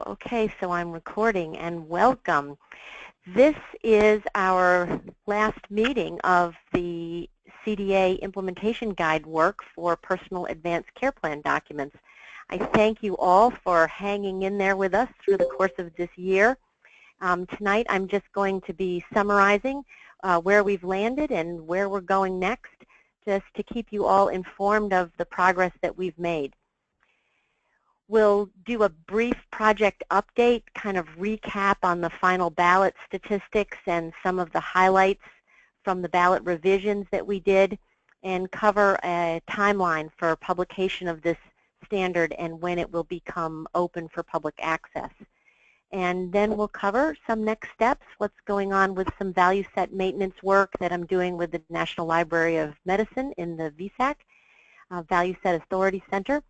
Okay, so I'm recording, and welcome. This is our last meeting of the CDA implementation guide work for personal advanced care plan documents. I thank you all for hanging in there with us through the course of this year. Tonight I'm just going to be summarizing where we've landed and where we're going next, just to keep you all informed of the progress that we've made. We'll do a brief project update, kind of recap on the final ballot statistics and some of the highlights from the ballot revisions that we did, and cover a timeline for publication of this standard and when it will become open for public access. And then we'll cover some next steps, what's going on with some value set maintenance work that I'm doing with the National Library of Medicine in the VSAC, Value Set Authority Center.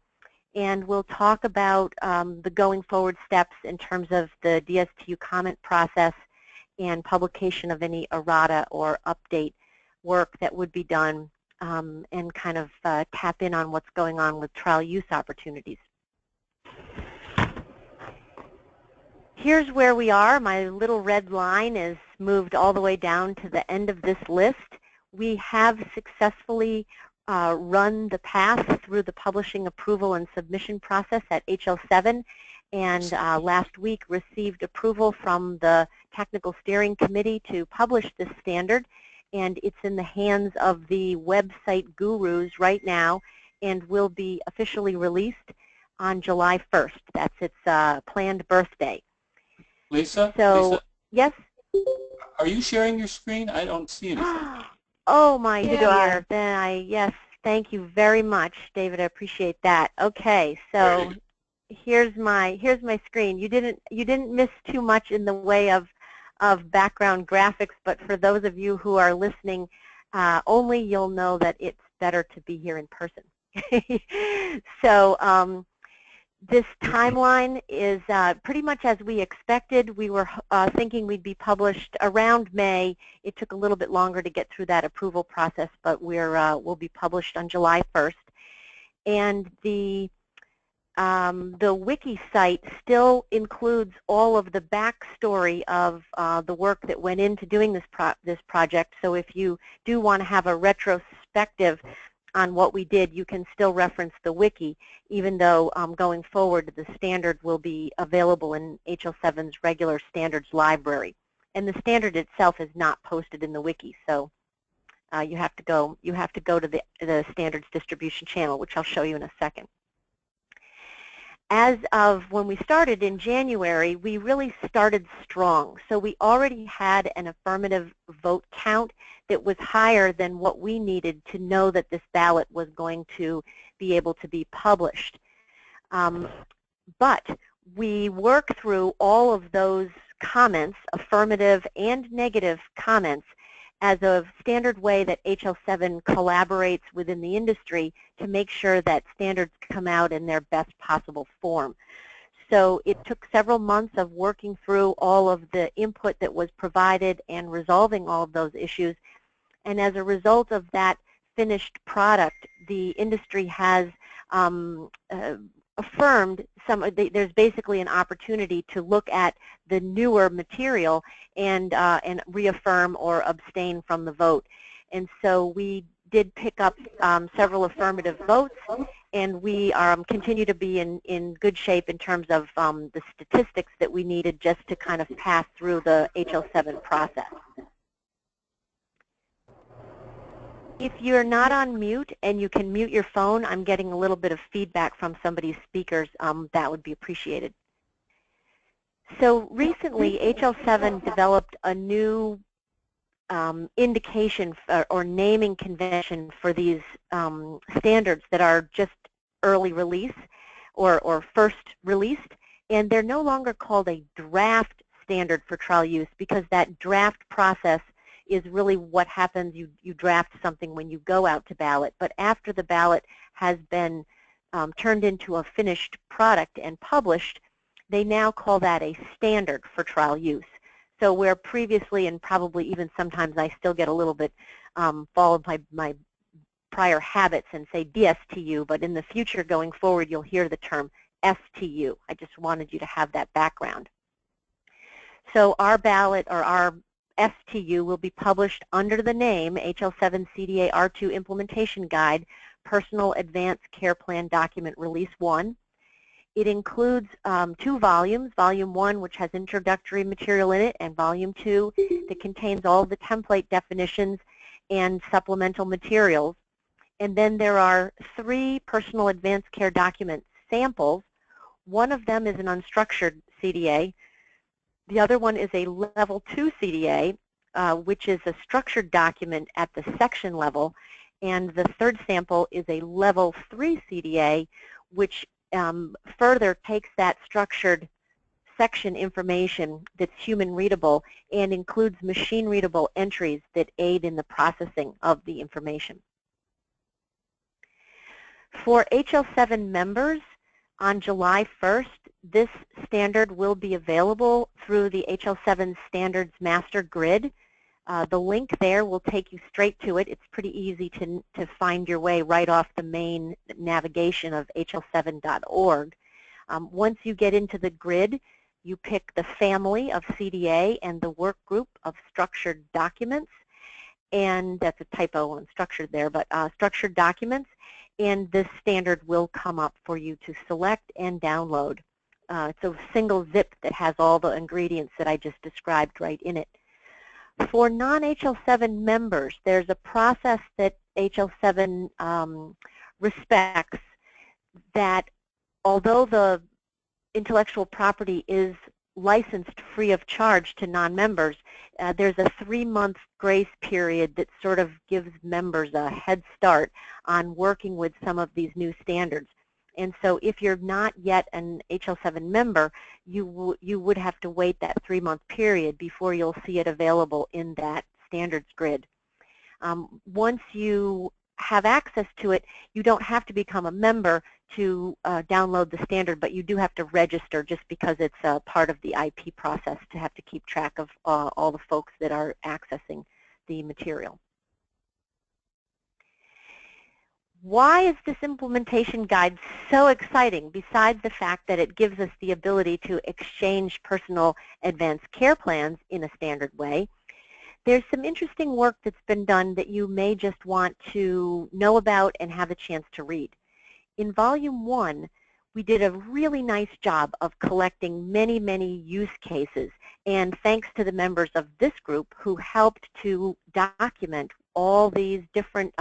And we'll talk about the going forward steps in terms of the DSTU comment process and publication of any errata or update work that would be done, and kind of tap in on what's going on with trial use opportunities. Here's where we are. My little red line is moved all the way down to the end of this list. We have successfully run the path through the publishing approval and submission process at HL7, and last week received approval from the Technical Steering Committee to publish this standard, and it's in the hands of the website gurus right now and will be officially released on July 1st. That's its planned birthday. Lisa? So, Lisa, yes? are you sharing your screen? I don't see anything. Oh, my dear. Then yes, thank you very much, David. I appreciate that. Okay, so here's my screen. You didn't miss too much in the way of background graphics, but for those of you who are listening only, you'll know that it's better to be here in person. So this timeline is pretty much as we expected. We were thinking we'd be published around May. It took a little bit longer to get through that approval process, but we'll be published on July 1st. And the wiki site still includes all of the backstory of the work that went into doing this project. So if you do want to have a retrospective on what we did, you can still reference the wiki, even though going forward the standard will be available in HL7's regular standards library. And the standard itself is not posted in the wiki, so you have to go to the standards distribution channel, which I'll show you in a second. As of when we started in January, we really started strong. So we already had an affirmative vote count that was higher than what we needed to know that this ballot was going to be able to be published. But we worked through all of those comments, affirmative and negative comments, as a standard way that HL7 collaborates within the industry to make sure that standards come out in their best possible form. So it took several months of working through all of the input that was provided and resolving all of those issues. And as a result of that finished product, the industry has affirmed there's basically an opportunity to look at the newer material and reaffirm or abstain from the vote. And so we did pick up several affirmative votes, and we continue to be in good shape in terms of the statistics that we needed just to kind of pass through the HL7 process. If you're not on mute and you can mute your phone, I'm getting a little bit of feedback from somebody's speakers. That would be appreciated. So recently, HL7 developed a new indication or naming convention for these standards that are just early release or first released, and they're no longer called a draft standard for trial use, because that draft process is really what happens. You draft something when you go out to ballot, but after the ballot has been turned into a finished product and published, they now call that a standard for trial use. So where previously, and probably even sometimes I still get a little bit followed by my prior habits and say DSTU, but in the future going forward you'll hear the term STU. I just wanted you to have that background. So our ballot or our STU will be published under the name HL7 CDA R2 Implementation Guide, Personal Advanced Care Plan Document Release 1. It includes 2 volumes, Volume 1, which has introductory material in it, and Volume 2 that contains all the template definitions and supplemental materials. And then there are 3 personal advanced care document samples. One of them is an unstructured CDA. The other one is a Level 2 CDA, which is a structured document at the section level. And the third sample is a Level 3 CDA, which further takes that structured section information that's human readable and includes machine readable entries that aid in the processing of the information. For HL7 members, on July 1st, this standard will be available through the HL7 Standards Master Grid. The link there will take you straight to it. It's pretty easy to find your way right off the main navigation of hl7.org. Once you get into the grid, you pick the family of CDA and the work group of structured documents. And that's a typo on structured there, but structured documents. And this standard will come up for you to select and download. It's a single zip that has all the ingredients that I just described right in it. For non-HL7 members, there's a process that HL7 respects that although the intellectual property is licensed free of charge to non-members, there's a 3-month grace period that sort of gives members a head start on working with some of these new standards. And so if you're not yet an HL7 member, you would have to wait that 3-month period before you'll see it available in that standards grid. Once you have access to it, you don't have to become a member to download the standard, but you do have to register just because it's a part of the IP process to have to keep track of all the folks that are accessing the material. Why is this implementation guide so exciting, besides the fact that it gives us the ability to exchange personal advanced care plans in a standard way? There's some interesting work that's been done that you may just want to know about and have a chance to read. In Volume 1, we did a really nice job of collecting many, many use cases, and thanks to the members of this group who helped to document all these different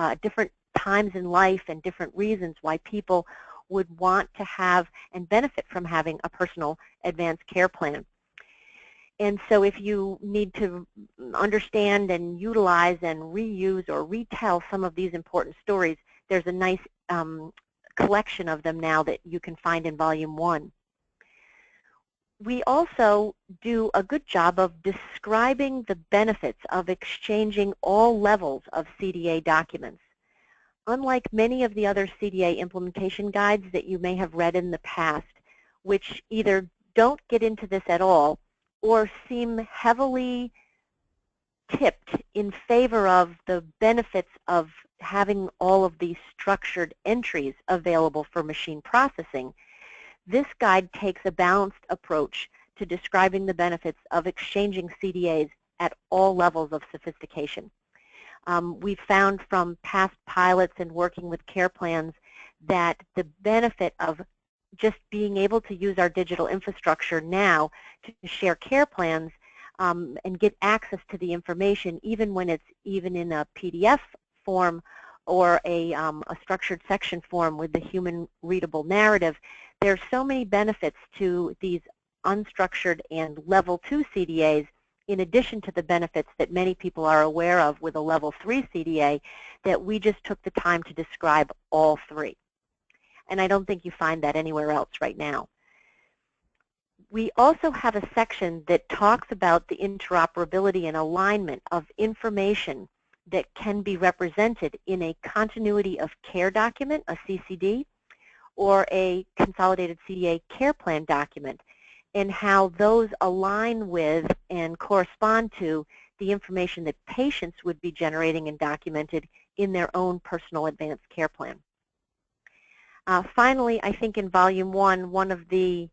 times in life and different reasons why people would want to have and benefit from having a personal advanced care plan. And so if you need to understand and utilize and reuse or retell some of these important stories, there's a nice collection of them now that you can find in Volume 1. We also do a good job of describing the benefits of exchanging all levels of CDA documents. Unlike many of the other CDA implementation guides that you may have read in the past, which either don't get into this at all or seem heavily tipped in favor of the benefits of having all of these structured entries available for machine processing, this guide takes a balanced approach to describing the benefits of exchanging CDAs at all levels of sophistication. We've found from past pilots and working with care plans that the benefit of just being able to use our digital infrastructure now to share care plans and get access to the information, even when it's even in a PDF form or a structured section form with the human readable narrative. There's so many benefits to these unstructured and level 2 CDAs, in addition to the benefits that many people are aware of with a level 3 CDA, that we just took the time to describe all 3. And I don't think you find that anywhere else right now. We also have a section that talks about the interoperability and alignment of information that can be represented in a continuity of care document, a CCD, or a consolidated CDA care plan document, and how those align with and correspond to the information that patients would be generating and documented in their own personal advanced care plan. Finally, I think in Volume 1, one of the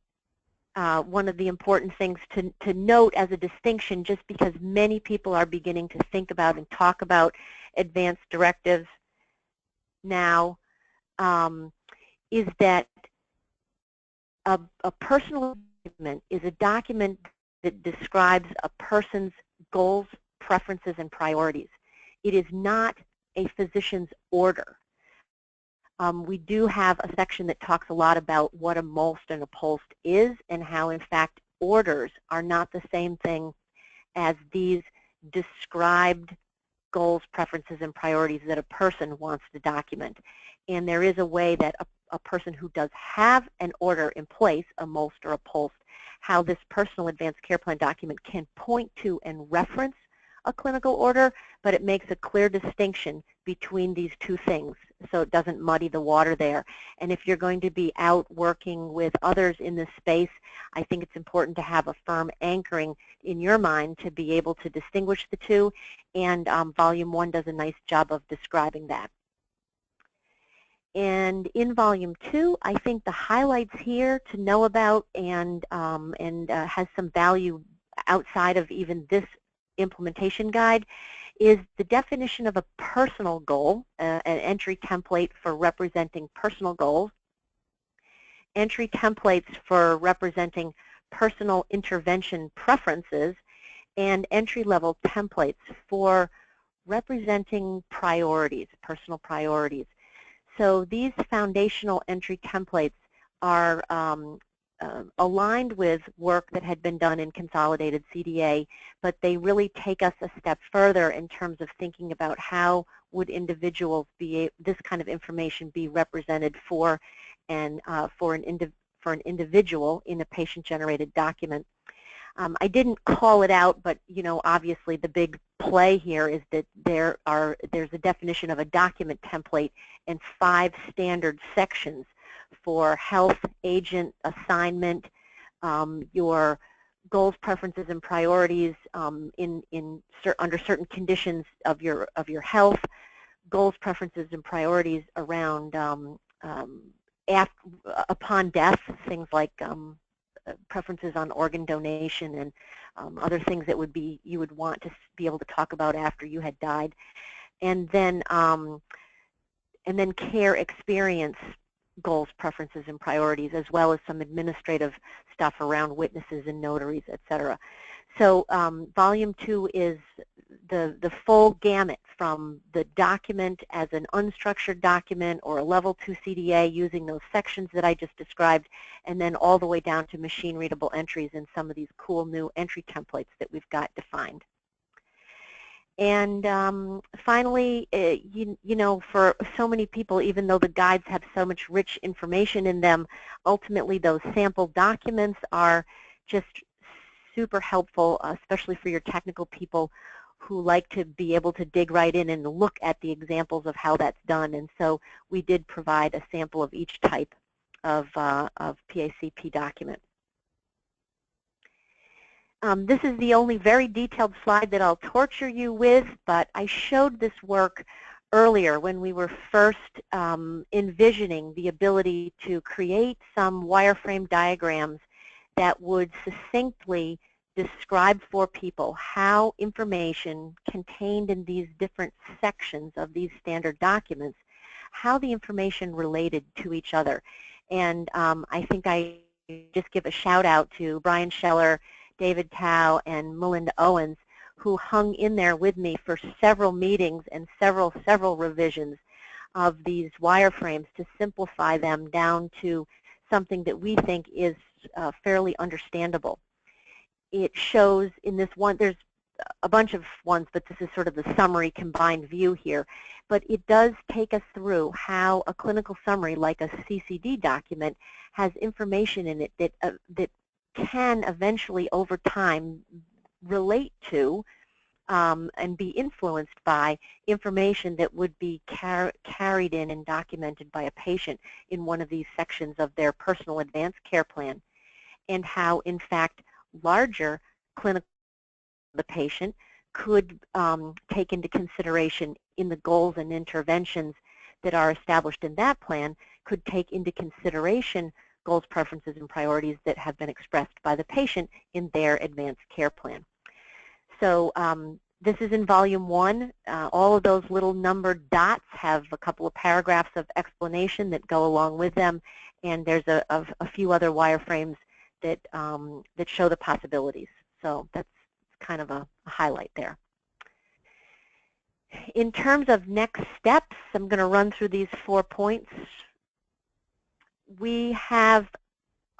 important things to note as a distinction, just because many people are beginning to think about and talk about advanced directives now, is that a personal document is a document that describes a person's goals, preferences, and priorities. It is not a physician's order. We do have a section that talks a lot about what a MOLST and a POLST is, and how, in fact, orders are not the same thing as these described goals, preferences, and priorities that a person wants to document. And there is a way that a person who does have an order in place, a MOLST or a POLST, how this personal advanced care plan document can point to and reference a clinical order, but it makes a clear distinction between these two things, so it doesn't muddy the water there. And if you're going to be out working with others in this space, I think it's important to have a firm anchoring in your mind to be able to distinguish the two, and Volume 1 does a nice job of describing that. And in Volume 2, I think the highlights here to know about and has some value outside of even this implementation guide is the definition of a personal goal, an entry template for representing personal goals, entry templates for representing personal intervention preferences, and entry-level templates for representing priorities, personal priorities. So these foundational entry templates are aligned with work that had been done in consolidated CDA, but they really take us a step further in terms of thinking about how would individuals this kind of information be represented for an individual in a patient-generated document. I didn't call it out, but obviously the big play here is that there's a definition of a document template and 5 standard sections for health, agent, assignment, your goals, preferences, and priorities under certain conditions of your health, goals, preferences, and priorities around upon death, things like preferences on organ donation and other things that you would want to be able to talk about after you had died, and then care experience goals, preferences, and priorities, as well as some administrative stuff around witnesses and notaries, etc. So Volume 2 is the full gamut from the document as an unstructured document or a Level 2 CDA using those sections that I just described, and then all the way down to machine-readable entries and some of these cool new entry templates that we've got defined. And finally, for so many people, even though the guides have so much rich information in them, ultimately those sample documents are just super helpful, especially for your technical people who like to be able to dig right in and look at the examples of how that's done. And so we did provide a sample of each type of PACP document. This is the only very detailed slide that I'll torture you with, but I showed this work earlier when we were first envisioning the ability to create some wireframe diagrams that would succinctly describe for people how information contained in these different sections of these standard documents, how the information related to each other. And I think I just give a shout out to Brian Scheller, David Tao, and Melinda Owens, who hung in there with me for several meetings and several revisions of these wireframes to simplify them down to something that we think is fairly understandable. It shows in this one, there's a bunch of ones, but this is sort of the summary combined view here. But it does take us through how a clinical summary, like a CCD document, has information in it that can eventually, over time, relate to and be influenced by information that would be carried in and documented by a patient in one of these sections of their personal advanced care plan, and how, in fact, larger clinical the patient could take into consideration in the goals and interventions that are established in that plan, could take into consideration goals, preferences, and priorities that have been expressed by the patient in their advanced care plan. So this is in volume 1. All of those little numbered dots have a couple of paragraphs of explanation that go along with them, and there's a few other wireframes that, that show the possibilities. So that's kind of a highlight there. In terms of next steps, I'm going to run through these 4 points. We have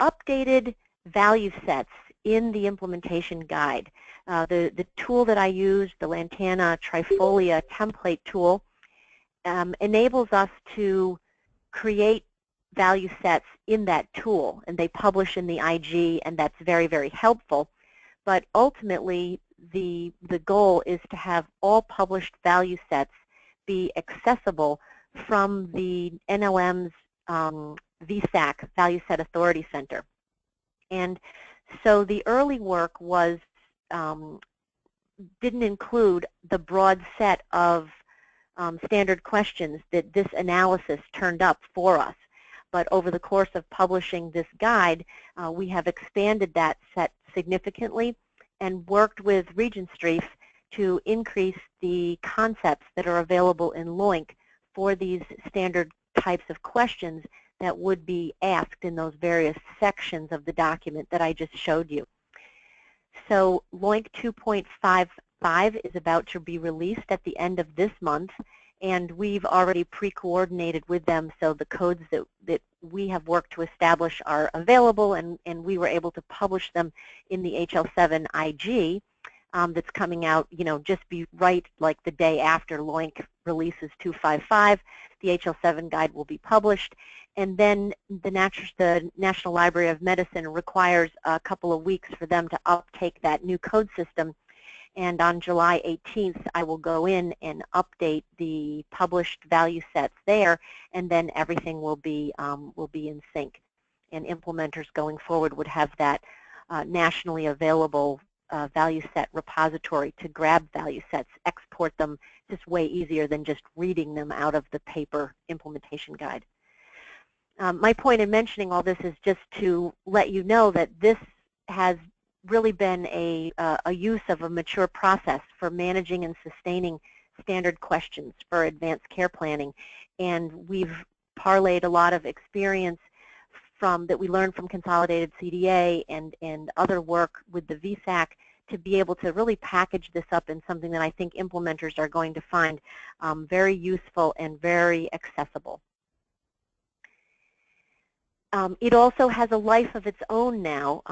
updated value sets in the implementation guide. The tool that I use, the Lantana Trifolia template tool, enables us to create value sets in that tool, and they publish in the IG, and that's very, very helpful. But ultimately, the goal is to have all published value sets be accessible from the NLM's VSAC, Value Set Authority Center. And so the early work was didn't include the broad set of standard questions that this analysis turned up for us. But over the course of publishing this guide, we have expanded that set significantly and worked with Regentstreif to increase the concepts that are available in LOINC for these standard types of questions that would be asked in those various sections of the document that I just showed you. So LOINC 2.55 is about to be released at the end of this month, and we've already pre-coordinated with them, so the codes that we have worked to establish are available, and we were able to publish them in the HL7 IG that's coming out, just be right like the day after LOINC releases 255. The HL7 guide will be published, and then the National Library of Medicine requires a couple of weeks for them to uptake that new code system. And on July 18th, I will go in and update the published value sets there, and then everything will be in sync. And implementers going forward would have that nationally available value set repository to grab value sets, export them, just way easier than just reading them out of the paper implementation guide. My point in mentioning all this is just to let you know that this has really been a use of a mature process for managing and sustaining standard questions for advanced care planning. And we've parlayed a lot of experience that we learned from Consolidated CDA and other work with the VSAC to be able to really package this up in something that I think implementers are going to find very useful and very accessible. It also has a life of its own now.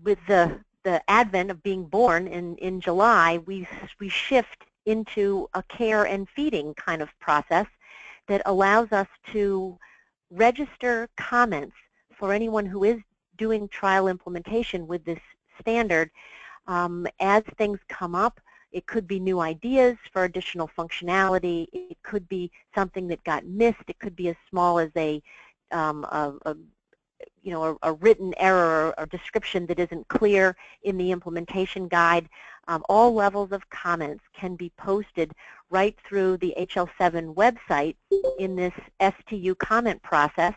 With the advent of being born in July, we shift into a care and feeding kind of process that allows us to register comments for anyone who is doing trial implementation with this standard. As things come up, it could be new ideas for additional functionality. It could be something that got missed. It could be as small as a written error or description that isn't clear in the implementation guide. All levels of comments can be posted right through the HL7 website in this STU comment process,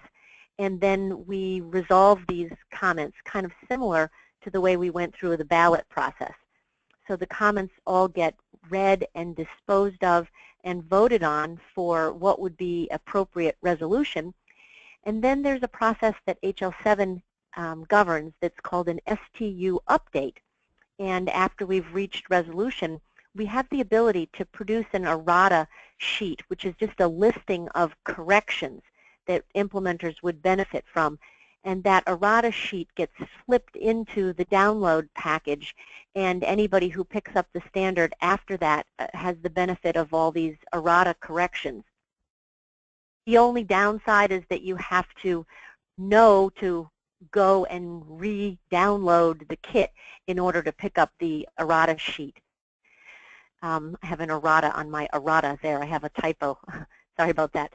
and then we resolve these comments kind of similar to the way we went through the ballot process. So the comments all get read and disposed of and voted on for what would be appropriate resolution. And then there's a process that HL7 governs that's called an STU update. And after we've reached resolution, we have the ability to produce an errata sheet, which is just a listing of corrections that implementers would benefit from. And that errata sheet gets flipped into the download package, and anybody who picks up the standard after that has the benefit of all these errata corrections. The only downside is that you have to know to go and re-download the kit in order to pick up the errata sheet. I have an errata on my errata there. I have a typo. Sorry about that.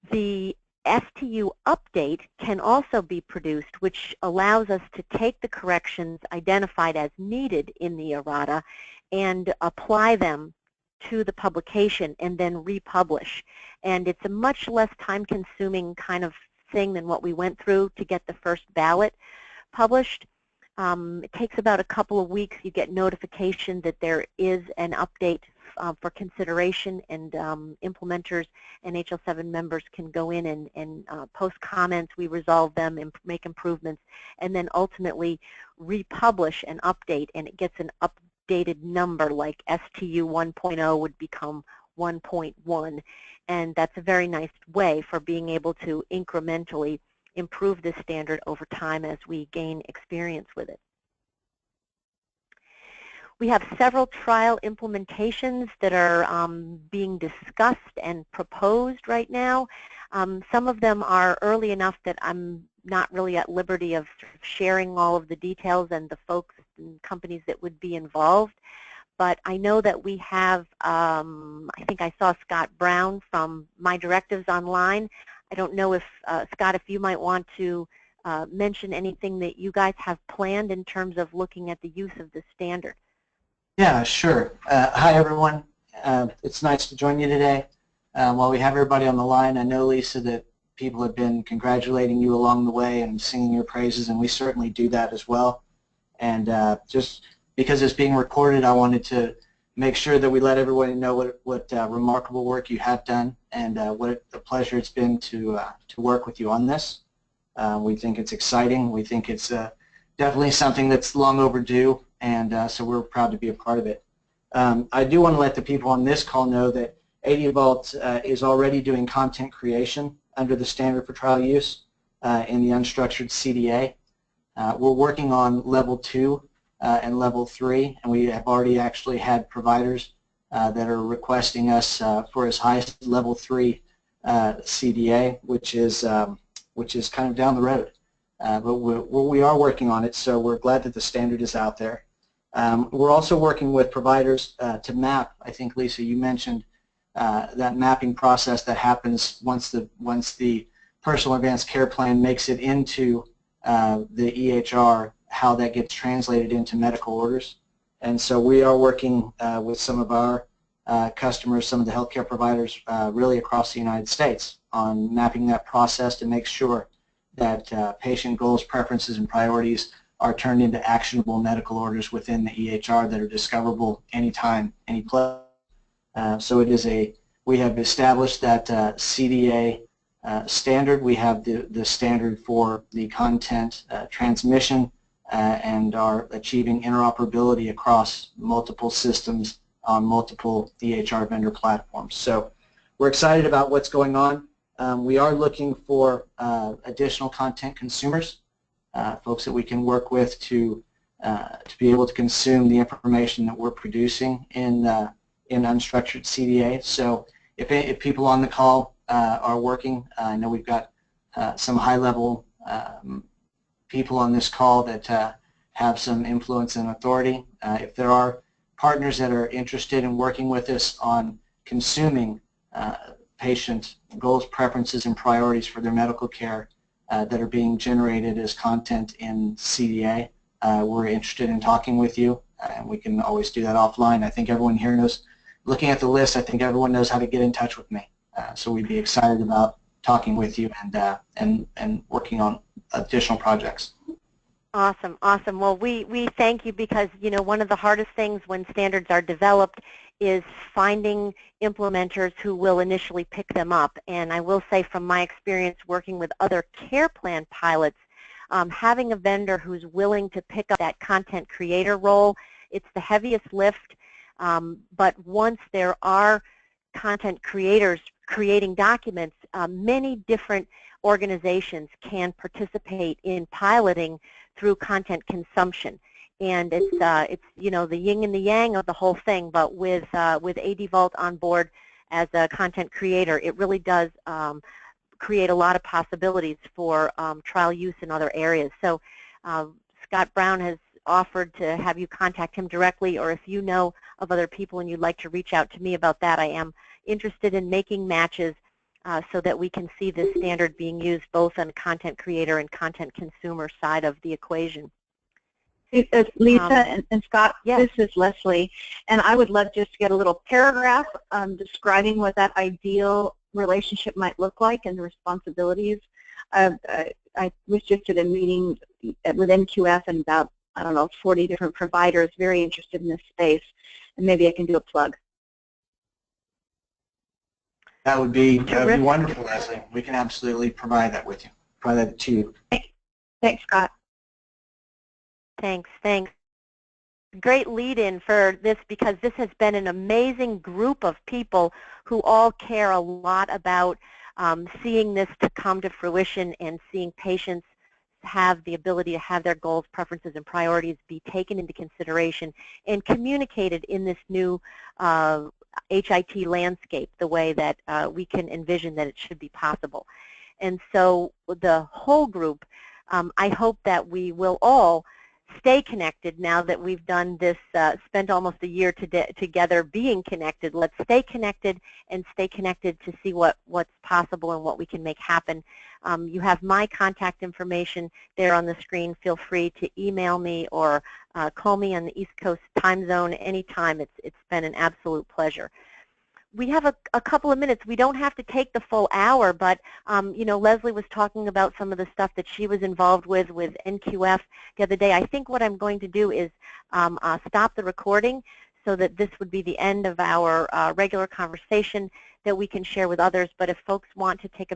The STU update can also be produced, which allows us to take the corrections identified as needed in the errata and apply them to the publication and then republish. And it's a much less time-consuming kind of thing than what we went through to get the first ballot published. It takes about a couple of weeks. You get notification that there is an update for consideration, and implementers and HL7 members can go in and post comments. We resolve them and make improvements, and then ultimately republish an update, and it gets an updated number, like STU 1.0 would become 1.1, and that's a very nice way for being able to incrementally improve this standard over time as we gain experience with it. We have several trial implementations that are being discussed and proposed right now. Some of them are early enough that I'm not really at liberty of sharing all of the details and the folks and companies that would be involved. But I know that we have, I think I saw Scott Brown from My Directives online. I don't know if, Scott, if you might want to mention anything that you guys have planned in terms of looking at the use of the standard. Yeah, sure. Hi, everyone. It's nice to join you today. While we have everybody on the line, I know, Lisa, that people have been congratulating you along the way and singing your praises, and we certainly do that as well. And just because it's being recorded, I wanted to make sure that we let everyone know what remarkable work you have done, and what a pleasure it's been to work with you on this. We think it's exciting. We think it's definitely something that's long overdue, and so we're proud to be a part of it. I do want to let the people on this call know that ADVault is already doing content creation under the standard for trial use in the unstructured CDA. We're working on level 2 and level 3, and we have already actually had providers that are requesting us for as high as level 3 CDA, which is kind of down the road. But we are working on it, so we're glad that the standard is out there. We're also working with providers to map. I think, Lisa, you mentioned that mapping process that happens once the personal advanced care plan makes it into the EHR, how that gets translated into medical orders. And so we are working with some of our customers, some of the healthcare providers really across the United States on mapping that process to make sure that patient goals, preferences, and priorities are turned into actionable medical orders within the EHR that are discoverable anytime, any place. So it is we have established that CDA standard. We have the standard for the content transmission and are achieving interoperability across multiple systems on multiple EHR vendor platforms. So we're excited about what's going on. We are looking for additional content consumers, folks that we can work with to be able to consume the information that we're producing in unstructured CDA. So if people on the call are working, I know we've got some high-level people on this call that have some influence and authority. If there are partners that are interested in working with us on consuming patient goals, preferences, and priorities for their medical care that are being generated as content in CDA, we're interested in talking with you, and we can always do that offline. I think everyone here knows, looking at the list, I think everyone knows how to get in touch with me. So we'd be excited about talking with you and working on additional projects. Awesome, awesome. Well, we thank you, because one of the hardest things when standards are developed is finding implementers who will initially pick them up. And I will say, from my experience working with other care plan pilots, having a vendor who's willing to pick up that content creator role, it's the heaviest lift. But once there are content creators creating documents, many different organizations can participate in piloting through content consumption. And it's the yin and the yang of the whole thing. But with ADVault on board as a content creator, it really does create a lot of possibilities for trial use in other areas. So Scott Brown has offered to have you contact him directly, or if you know of other people and you'd like to reach out to me about that, I am interested in making matches so that we can see this standard being used both on the content creator and content consumer side of the equation. Lisa and Scott, yes. this is Leslie, and I would love just to get a little paragraph describing what that ideal relationship might look like and the responsibilities. I was just at a meeting with NQF and about, I don't know, 40 different providers very interested in this space, and maybe I can do a plug. That would be wonderful, Leslie. We can absolutely provide that with you. Provide that to you. Thanks, Scott. Thanks. Great lead-in for this, because this has been an amazing group of people who all care a lot about seeing this to come to fruition and seeing patients have the ability to have their goals, preferences, and priorities be taken into consideration and communicated in this new HIT landscape the way that we can envision that it should be possible. And so the whole group, I hope that we will all stay connected now that we've done this, spent almost a year together being connected. Let's stay connected and stay connected to see what's possible and what we can make happen. You have my contact information there on the screen. Feel free to email me or call me on the East Coast time zone anytime. It's been an absolute pleasure. We have a couple of minutes. We don't have to take the full hour, but you know, Leslie was talking about some of the stuff that she was involved with NQF the other day. I think what I'm going to do is stop the recording so that this would be the end of our regular conversation that we can share with others. But if folks want to take a minute